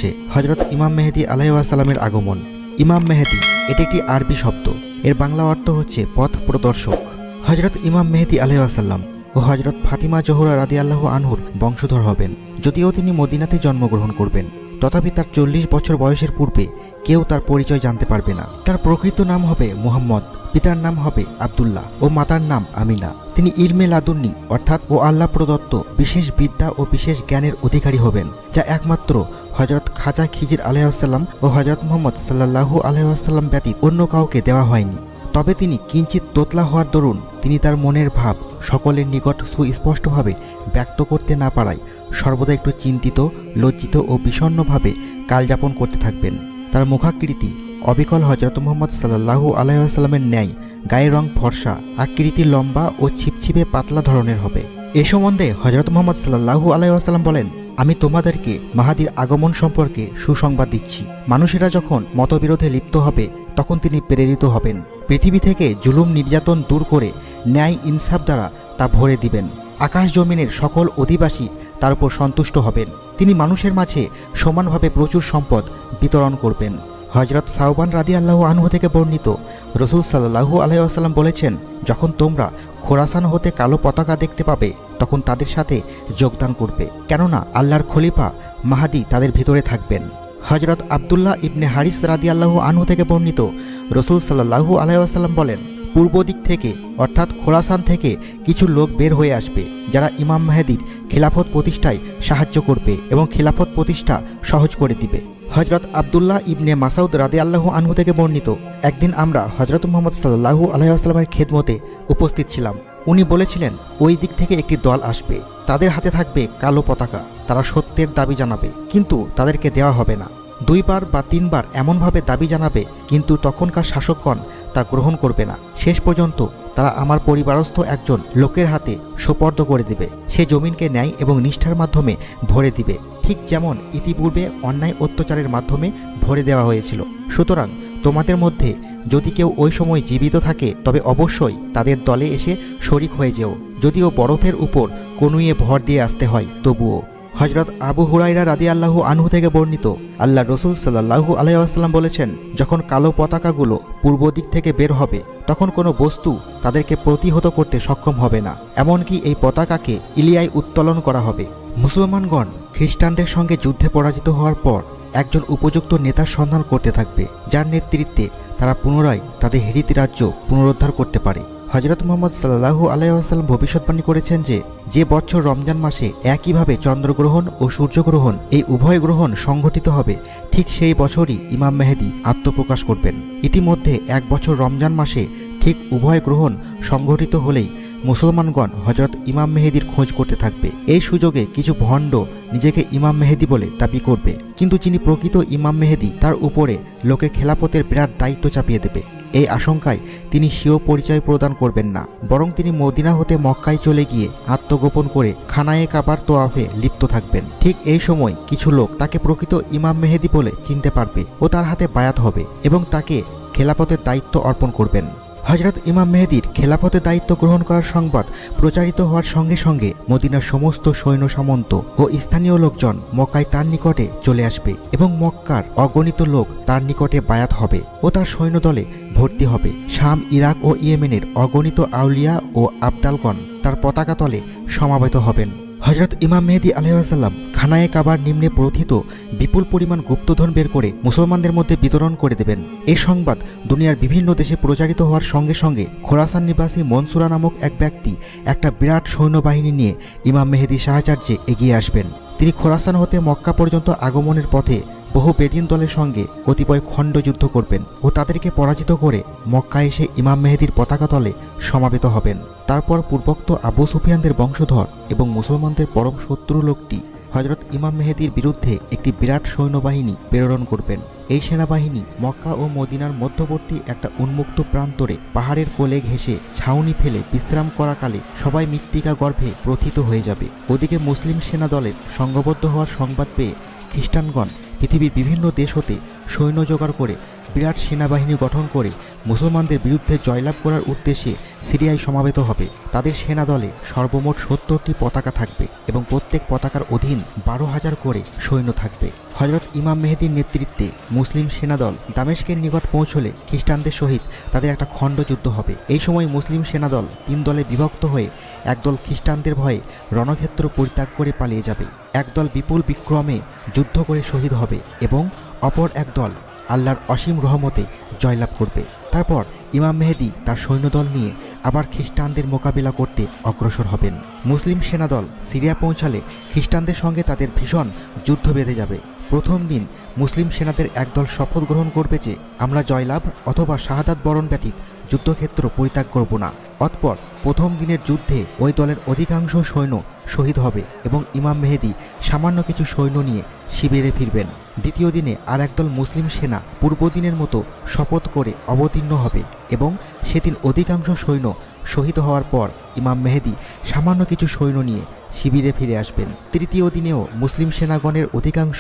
হচ্ছে হযরত ইমাম মেহেদী আলাইহিস সালামের আগমন। ইমাম মেহেদী এটি একটি আরবি শব্দ, এর বাংলা অর্থ হচ্ছে পথ প্রদর্শক। হযরত ইমাম মেহেদী আলাইহিস সালাম ও হযরত ফাতিমা জোহরা রাদিয়াল্লাহু আনহুর বংশধর হবেন। যদিও তিনি মদিনাতে জন্মগ্রহণ করবেন, তথাপি তার 40 বছর বয়সের পূর্বে কেউ তার পরিচয় জানতে পারবে না। তার প্রকৃত নাম হবে মুহাম্মদ, পিতার নাম হবে আব্দুল্লাহ ও মাতার নাম আমিনা। তিনি ইলমে লাদুন্নি অর্থাৎ ও আল্লাহ প্রদত্ত বিশেষ বিদ্যা ও বিশেষ জ্ঞানের অধিকারী হবেন, যা একমাত্র হযরত খাজা খিজির আলাইহিস সালাম ও হযরত মুহাম্মদ সাল্লাল্লাহু আলাইহি সাল্লাম ব্যতীত অন্য কাউকে দেওয়া হয়নি। তবে তিনি কিঞ্চিত তোতলা হওয়ার দরুন তিনি তার মনের ভাব সকলের নিকট সুস্পষ্টভাবে ব্যক্ত করতে না পারায় সর্বদা একটু চিন্তিত, লজ্জিত ও বিষণ্ণভাবে কালযাপন করতে থাকবেন। তার মুখাকৃতি অবিকল হযরত মুহাম্মদ সাল্লাল্লাহু আলাইহি সাল্লামের ন্যায়, গায়ের রং ফর্সা, আকৃতি লম্বা ও ছিপছিপে পাতলা ধরনের হবে। এ সম্বন্ধে হযরত মুহাম্মদ সাল্লাল্লাহু আলাইহি সাল্লাম বলেন, আমি তোমাদেরকে মাহাদির আগমন সম্পর্কে সুসংবাদ দিচ্ছি। মানুষেরা যখন মতবিরোধে লিপ্ত হবে তখন তিনি প্রেরিত হবেন। পৃথিবী থেকে জুলুম নির্যাতন দূর করে ন্যায় ইনসাফ দ্বারা তা ভরে দিবেন। আকাশ জমিনের সকল অধিবাসী তার উপর সন্তুষ্ট হবেন। তিনি মানুষের মাঝে সমানভাবে প্রচুর সম্পদ বিতরণ করবেন। হযরত সাওবান রাদিয়াল্লাহু আনহু থেকে বর্ণিত, রাসূল সাল্লাল্লাহু আলাইহি ওয়াসাল্লাম বলেছেন, যখন তোমরা খোরাসান হতে কালো পতাকা দেখতে পাবে তখন তাদের সাথে যোগদান করবে, কেননা আল্লাহর খলিফা মাহাদি তাদের ভিতরে থাকবেন। হযরত আব্দুল্লাহ ইবনে হারিস রাদিয়াল্লাহু আনহু থেকে বর্ণিত, রাসূল সাল্লাল্লাহু আলাইহি ওয়াসাল্লাম বলেন, পূর্ব দিক থেকে অর্থাৎ খোরাসান থেকে কিছু লোক বের হয়ে আসবে, যারা ইমাম মেহেদীর খিলাফত প্রতিষ্ঠায় সাহায্য করবে এবং খিলাফত প্রতিষ্ঠা সহজ করে দিবে। হযরত আব্দুল্লাহ ইবনে মাসউদ রাদিয়াল্লাহু আনহু থেকে বর্ণিত, একদিন আমরা হযরত মুহাম্মদ সাল্লাল্লাহু আলাইহি ওয়াসাল্লামের খেদমতে উপস্থিত ছিলাম। উনি বলেছিলেন, ওই দিক থেকে একটি দল আসবে, তাদের হাতে থাকবে কালো পতাকা, তারা সত্যের দাবি জানাবে, কিন্তু তাদেরকে দেওয়া হবে না। 2 বার বা 3 বার এমনভাবে দাবি জানাবে, কিন্তু তখনকার শাসকগণ তা গ্রহণ করবে না। শেষ পর্যন্ত তারা আমার পরিবারস্থ একজন লোকের হাতে সোপর্দ করে দিবে, সে জমিনকে ন্যায় এবং নিষ্ঠার মাধ্যমে ভরে দিবে, ঠিক যেমন ইতিপূর্বে অন্যায় অত্যাচারের মাধ্যমে ভরে দেওয়া হয়েছিল। সুতরাং তোমাদের মধ্যে যদি কেউ ওই সময় জীবিত থাকে তবে অবশ্যই তাদের দলে এসে শরিক হয়ে যেও, যদিও বরফের উপর কনুইয়ে ভর দিয়ে আসতে হয় তবুও। হযরত আবু হুরায়রা রাদিয়াল্লাহু আনহু থেকে বর্ণিত, আল্লাহর রাসূল সাল্লাল্লাহু আলাইহি ওয়াসাল্লাম বলেছেন, যখন কালো পতাকাগুলো পূর্ব দিক থেকে বের হবে তখন কোনো বস্তু তাদেরকে প্রতিহত করতে সক্ষম হবে না, এমনকি এই পতাকাকে ইলিয়ায় উত্তোলন করা হবে। মুসলমানগণ খ্রিস্টানদের সঙ্গে যুদ্ধে পরাজিত হওয়ার পর একজন উপযুক্ত নেতার সন্ধান করতে থাকবে, যার নেতৃত্বে তারা পুনরায় তাদের হেরিত রাজ্য পুনরুদ্ধার করতে পারে। হযরত মুহাম্মদ সাল্লাল্লাহু আলাইহি ওয়াসাল্লাম ভবিষ্যৎবাণী করেছেন যে বছর রমজান মাসে একইভাবে চন্দ্রগ্রহণ ও সূর্যগ্রহণ এই উভয় গ্রহণ সংঘটিত হবে, ঠিক সেই বছরই ইমাম মেহেদী আত্মপ্রকাশ করবেন। ইতিমধ্যে 1 বছর রমজান মাসে ঠিক উভয় গ্রহণ সংঘটিত হলেই মুসলমানগণ হযরত ইমাম মেহেদীর খোঁজ করতে থাকবে। এই সুযোগে কিছু ভণ্ড নিজেকে ইমাম মেহেদী বলে দাবি করবে, কিন্তু যিনি প্রকৃত ইমাম মেহেদী তার উপরে লোকে খেলাফতের বিরাট দায়িত্ব চাপিয়ে দেবে। এই আশঙ্কায় তিনি স্বীয় পরিচয় প্রদান করবেন না, বরং তিনি মদিনা হতে মক্কায় চলে গিয়ে আত্মগোপন করে খানায়ে কাবার তোয়াফে লিপ্ত থাকবেন। ঠিক এই সময় কিছু লোক তাকে প্রকৃত ইমাম মেহেদী বলে চিনতে পারবে ও তার হাতে বায়াত হবে এবং তাকে খেলাফতের দায়িত্ব অর্পণ করবেন। হযরত ইমাম মেহেদীর খেলাফতের দায়িত্ব গ্রহণ করার সংবাদ প্রচারিত হওয়ার সঙ্গে সঙ্গে মদিনার সমস্ত সৈন্য সামন্ত ও স্থানীয় লোকজন মক্কায় তার নিকটে চলে আসবে এবং মক্কার অগণিত লোক তার নিকটে বায়াত হবে ও তার সৈন্যদলে ভর্তি হবে। শাম, ইরাক ও ইয়েমেনের অগণিত আউলিয়া ও আবদালগণ তার পতাকা তলে সমাবেত হবেন। হযরত ইমাম মেহেদী আলাইহিস সালাম খানায়ে কাবার নিম্নে প্রথিত বিপুল পরিমাণ গুপ্তধন বের করে মুসলমানদের মধ্যে বিতরণ করে দেবেন। এই সংবাদ দুনিয়ার বিভিন্ন দেশে প্রচারিত হওয়ার সঙ্গে সঙ্গে খোরাসান নিবাসী মনসুরা নামক এক ব্যক্তি একটা বিরাট সৈন্যবাহিনী নিয়ে ইমাম মেহেদী সাহায্যে এগিয়ে আসবেন। তিনি খোরাসান হতে মক্কা পর্যন্ত আগমনের পথে বহু বেদিন দলের সঙ্গে কতিপয় খণ্ডযুদ্ধ করবেন ও তাদেরকে পরাজিত করে মক্কায় এসে ইমাম মেহেদীর পতাকা তলে সমাবেত হবেন। তারপর পূর্বোক্ত আবু সুফিয়ানদের বংশধর এবং মুসলমানদের পরম শত্রু লোকটি হযরত ইমাম মেহেদীর বিরুদ্ধে একটি বিরাট সৈন্যবাহিনী প্রেরণ করবেন। এই সেনাবাহিনী মক্কা ও মদিনার মধ্যবর্তী একটা উন্মুক্ত প্রান্তরে পাহাড়ের কোলে ঘেঁষে ছাউনি ফেলে বিশ্রাম করাকালে সবাই মৃত্তিকা গর্ভে প্রথিত হয়ে যাবে। ওদিকে মুসলিম সেনা দলের সংঘবদ্ধ হওয়ার সংবাদ পেয়ে খ্রিস্টানগণ পৃথিবীর বিভিন্ন দেশ হতে সৈন্য জোগাড় করে বিরাট সেনাবাহিনী গঠন করে মুসলমানদের বিরুদ্ধে জয়লাভ করার উদ্দেশ্যে সিরিয়ায় সমাবেত হবে। তাদের সেনা দলে সর্বমোট 70টি পতাকা থাকবে এবং প্রত্যেক পতাকার অধীন 12,000 করে সৈন্য থাকবে। হযরত ইমাম মেহেদীর নেতৃত্বে মুসলিম সেনাদল দামেস্কের নিকট পৌঁছলে খ্রিস্টানদের সহিত তাদের একটা খণ্ডযুদ্ধ হবে। এই সময় মুসলিম সেনাদল 3 দলে বিভক্ত হয়ে একদল খ্রিস্টানদের ভয়ে রণক্ষেত্র পরিত্যাগ করে পালিয়ে যাবে, একদল বিপুল বিক্রমে যুদ্ধ করে শহীদ হবে এবং অপর একদল আল্লাহর অসীম রহমতে জয়লাভ করবে। তারপর ইমাম মেহেদী তার সৈন্যদল নিয়ে আবার খ্রিস্টানদের মোকাবিলা করতে অগ্রসর হবেন। মুসলিম সেনাদল সিরিয়া পৌঁছালে খ্রিস্টানদের সঙ্গে তাদের ভীষণ যুদ্ধ বেঁধে যাবে। প্রথম দিন মুসলিম সেনাদের একদল শপথ গ্রহণ করবে যে আমরা জয়লাভ অথবা শাহাদাত বরণ ব্যতীত যুদ্ধক্ষেত্র পরিত্যাগ করব না। অতঃপর প্রথম দিনের যুদ্ধে ওই দলের অধিকাংশ সৈন্য শহীদ হবে এবং ইমাম মেহেদী সামান্য কিছু সৈন্য নিয়ে শিবিরে ফিরবেন। দ্বিতীয় দিনে আর একদল মুসলিম সেনা পূর্বদিনের মতো শপথ করে অবতীর্ণ হবে এবং সেদিন অধিকাংশ সৈন্য শহীদ হওয়ার পর ইমাম মেহেদী সামান্য কিছু সৈন্য নিয়ে শিবিরে ফিরে আসবেন। তৃতীয় দিনেও মুসলিম সেনাগণের অধিকাংশ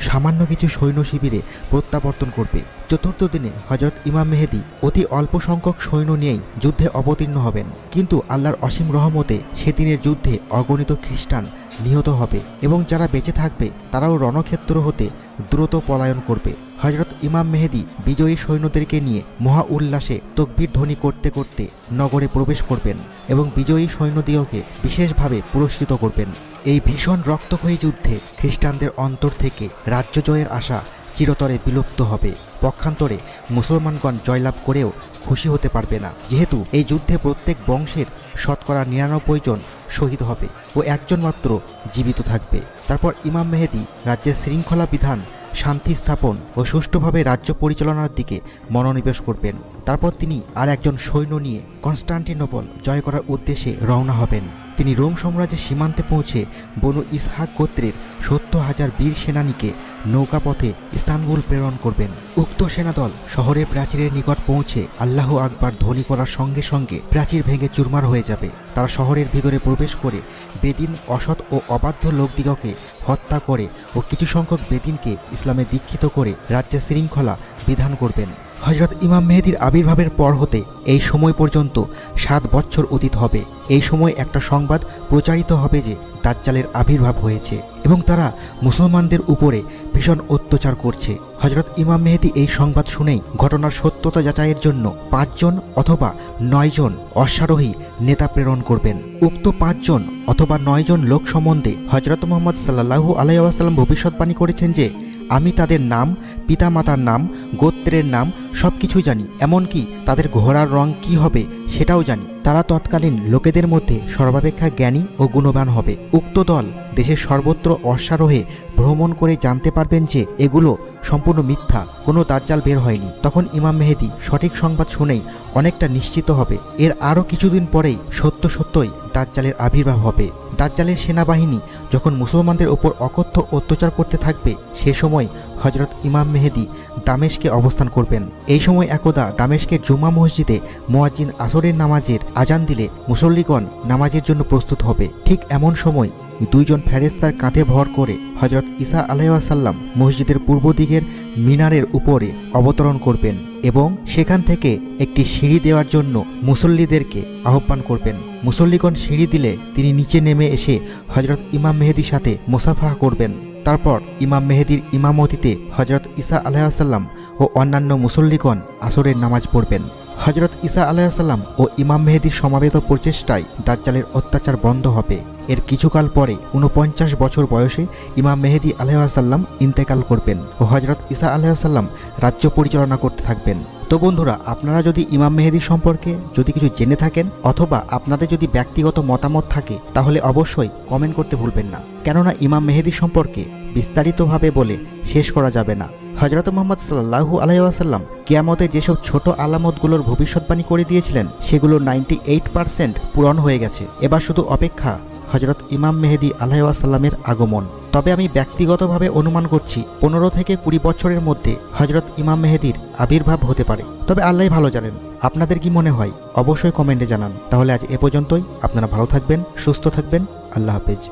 সামান্য কিছু সৈন্য শিবিরে প্রত্যাবর্তন করবে। চতুর্থ দিনে হযরত ইমাম মেহেদী অতি অল্প সংখ্যক সৈন্য নিয়েই যুদ্ধে অবতীর্ণ হবেন, কিন্তু আল্লাহর অসীম রহমতে সেদিনের যুদ্ধে অগণিত খ্রিস্টান নিহত হবে এবং যারা বেঁচে থাকবে তারাও রণক্ষেত্র হতে দ্রুত পলায়ন করবে। হযরত ইমাম মেহেদী বিজয়ী সৈন্যদেরকে নিয়ে মহা উল্লাসে তকবীর ধ্বনি করতে করতে নগরে প্রবেশ করবেন এবং বিজয়ী সৈন্যদিগকে বিশেষভাবে পুরস্কৃত করবেন। এই ভীষণ রক্তক্ষয়ী যুদ্ধে খ্রিস্টানদের অন্তর থেকে রাজ্য জয়ের আশা চিরতরে বিলুপ্ত হবে। পক্ষান্তরে মুসলমানগণ জয়লাভ করেও খুশি হতে পারবে না, যেহেতু এই যুদ্ধে প্রত্যেক বংশের শতকরা 99 জন শহীদ হবে ও একজন মাত্র জীবিত থাকবে। তারপর ইমাম মেহেদী রাজ্যের শৃঙ্খলা বিধান, শান্তি স্থাপন ও সুষ্ঠুভাবে রাজ্য পরিচালনার দিকে মনোনিবেশ করবেন। তারপর তিনি আর একজন সৈন্য নিয়ে কনস্টান্টিনোপল জয় করার উদ্দেশ্যে রওনা হবেন। তিনি রোম সাম্রাজ্যের সীমান্তে পৌঁছে বনু ইসহাক গোত্রের 70,000 বীর সেনানীকে নৌকাপথে ইস্তানবুল প্রেরণ করবেন। উক্ত সেনাদল শহরের প্রাচীরের নিকট পৌঁছে আল্লাহু আকবার ধ্বনি করার সঙ্গে সঙ্গে প্রাচীর ভেঙে চুরমার হয়ে যাবে। তারা শহরের ভিতরে প্রবেশ করে বেদিন, অসৎ ও অবাধ্য লোকদিগকে হত্যা করে ও কিছু সংখ্যক বেদিনকে ইসলামে দীক্ষিত করে রাজ্যের শৃঙ্খলা বিধান করবেন। হযরত ইমাম মেহেদীর আবির্ভাবের পর হতে এই সময় পর্যন্ত 7 বছর অতীত হবে। এই সময় একটা সংবাদ প্রচারিত হবে যে দাজ্জালের আবির্ভাব হয়েছে এবং তারা মুসলমানদের উপরে ভীষণ অত্যাচার করছে। হযরত ইমাম মেহেদী এই সংবাদ শুনেই ঘটনার সত্যতা যাচাইয়ের জন্য 5 জন অথবা 9 জন অশ্বারোহী নেতা প্রেরণ করবেন। উক্ত 5 জন অথবা 9 জন লোক সম্বন্ধে হযরত মুহাম্মদ সাল্লাল্লাহু আলাইহি ওয়াসাল্লাম ভবিষ্যৎবাণী করেছেন যে আমি তাদের নাম, পিতামাতার নাম, গোত্রের নাম সবকিছুই জানি, এমনকি তাদের ঘোড়ার রং কি হবে সেটাও জানি। তারা তৎকালীন লোকেদের মধ্যে সর্বাপেক্ষা জ্ঞানী ও গুণবান হবে। উক্ত দল দেশের সর্বত্র অশ্বারোহে ভ্রমণ করে জানতে পারবেন যে এগুলো সম্পূর্ণ মিথ্যা, কোনো দাজ্জাল বের হয়নি। তখন ইমাম মেহেদী সঠিক সংবাদ শুনেই অনেকটা নিশ্চিত হবে। এর আরও কিছুদিন পরেই সত্যই দাজ্জালের আবির্ভাব হবে। দাজ্জালের সেনাবাহিনী যখন মুসলমানদের ওপর অকথ্য অত্যাচার করতে থাকবে, সে সময় হযরত ইমাম মেহেদী দামেস্কে অবস্থান করবেন। এই সময় একদা দামেস্কের জুমা মসজিদে মুয়াজ্জিন আসরের নামাজের আজান দিলে মুসল্লিগণ নামাজের জন্য প্রস্তুত হবে। ঠিক এমন সময় 2 জন ফেরেশতার কাঁধে ভর করে হযরত ঈসা আলাইহিস সালাম মসজিদের পূর্ব দিকের মিনারের উপরে অবতরণ করবেন এবং সেখান থেকে একটি সিঁড়ি দেওয়ার জন্য মুসল্লিদেরকে আহ্বান করবেন। মুসল্লিগণ সিঁড়ি দিলে তিনি নিচে নেমে এসে হযরত ইমাম মেহেদীর সাথে মুসাফাহা করবেন। তারপর ইমাম মেহেদীর ইমামতিতে হযরত ঈসা আলাইহিস সালাম ও অন্যান্য মুসল্লিগণ আসরের নামাজ পড়বেন। হযরত ঈসা আলাইহিস সালাম ও ইমাম মেহেদীর সমাবেত প্রচেষ্টায় দাজ্জালের অত্যাচার বন্ধ হবে। এর কিছুকাল পরে 49 বছর বয়সে ইমাম মেহেদী আলাইহিস সালাম ইন্তেকাল করবেন ও হযরত ঈসা আলাইহিস সালাম রাজ্য পরিচালনা করতে থাকবেন। তো বন্ধুরা, আপনারা যদি ইমাম মেহেদী সম্পর্কে যদি কিছু জেনে থাকেন অথবা আপনাদের যদি ব্যক্তিগত মতামত থাকে তাহলে অবশ্যই কমেন্ট করতে ভুলবেন না, কেননা ইমাম মেহেদী সম্পর্কে বিস্তারিতভাবে বলে শেষ করা যাবে না। হযরত মুহাম্মদ সাল্লাল্লাহু আলাইহি ওয়াসাল্লাম কিয়ামতে যেসব ছোট আলামতগুলোর ভবিষ্যৎবাণী করে দিয়েছিলেন সেগুলো 98% পূরণ হয়ে গেছে। এবার শুধু অপেক্ষা হযরত ইমাম মেহেদী আলাইহিস সালামের আগমন। তবে আমি ব্যক্তিগতভাবে অনুমান করছি 15 থেকে 20 বছরের মধ্যে হযরত ইমাম মেহেদীর আবির্ভাব হতে পারে। তবে আল্লাহই ভালো জানেন। আপনাদের কি মনে হয় অবশ্যই কমেন্টে জানান। তাহলে আজ এ পর্যন্তই। আপনারা ভালো থাকবেন, সুস্থ থাকবেন। আল্লাহ হাফেজ।